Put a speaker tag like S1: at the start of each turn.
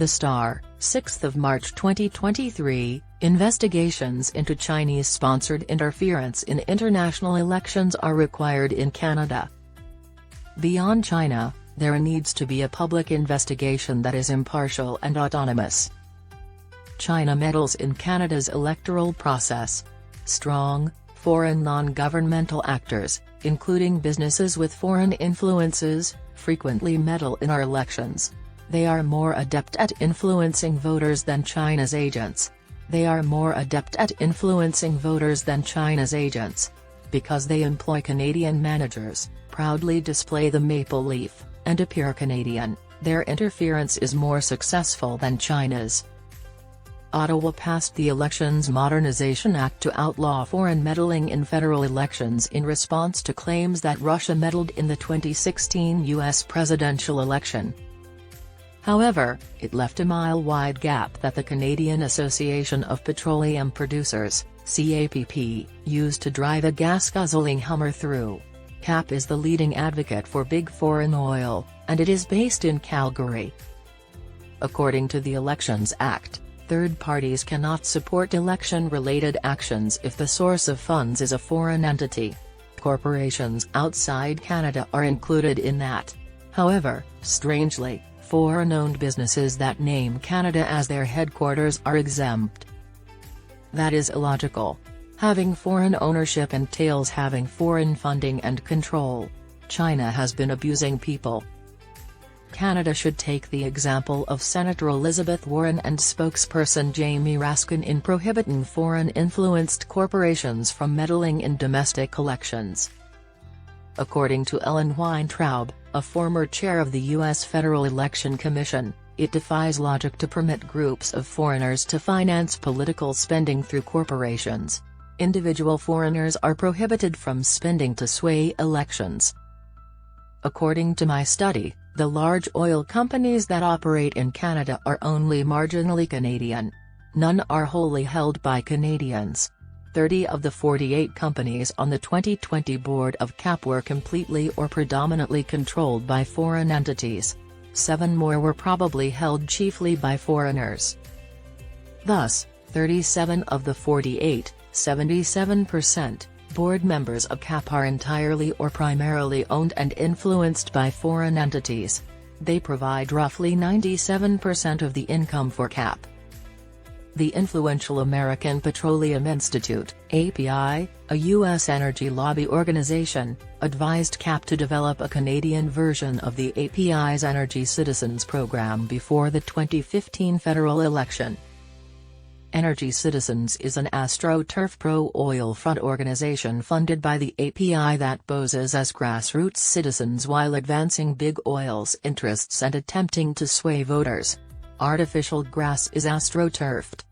S1: The Star, 6 March 2023, investigations into Chinese-sponsored interference in international elections are required in Canada. Beyond China, there needs to be a public investigation that is impartial and autonomous. China meddles in Canada's electoral process. Strong, foreign non-governmental actors, including businesses with foreign influences, frequently meddle in our elections. They are more adept at influencing voters than China's agents. Because they employ Canadian managers, proudly display the maple leaf, and appear Canadian, their interference is more successful than China's. Ottawa passed the Elections Modernization Act to outlaw foreign meddling in federal elections in response to claims that Russia meddled in the 2016 U.S. presidential election. However, it left a mile-wide gap that the Canadian Association of Petroleum Producers, CAPP, used to drive a gas-guzzling Hummer through. CAPP is the leading advocate for big foreign oil, and it is based in Calgary. According to the Elections Act, third parties cannot support election-related actions if the source of funds is a foreign entity. Corporations outside Canada are included in that. However, strangely, foreign-owned businesses that name Canada as their headquarters are exempt. That is illogical. Having foreign ownership entails having foreign funding and control. China has been abusing people. Canada should take the example of Senator Elizabeth Warren and spokesperson Jamie Raskin in prohibiting foreign-influenced corporations from meddling in domestic elections. According to Ellen Weintraub, a former chair of the U.S. Federal Election Commission, it defies logic to permit groups of foreigners to finance political spending through corporations. Individual foreigners are prohibited from spending to sway elections. According to my study, the large oil companies that operate in Canada are only marginally Canadian. None are wholly held by Canadians. 30 of the 48 companies on the 2020 board of CAPP were completely or predominantly controlled by foreign entities. 7 more were probably held chiefly by foreigners. Thus, 37 of the 48, 77%, board members of CAPP are entirely or primarily owned and influenced by foreign entities. They provide roughly 97% of the income for CAPP. The influential American Petroleum Institute, API, a U.S. energy lobby organization, advised CAPP to develop a Canadian version of the API's Energy Citizens program before the 2015 federal election. Energy Citizens is an AstroTurf pro-oil front organization funded by the API that poses as grassroots citizens while advancing big oil's interests and attempting to sway voters. Artificial grass is astroturfed.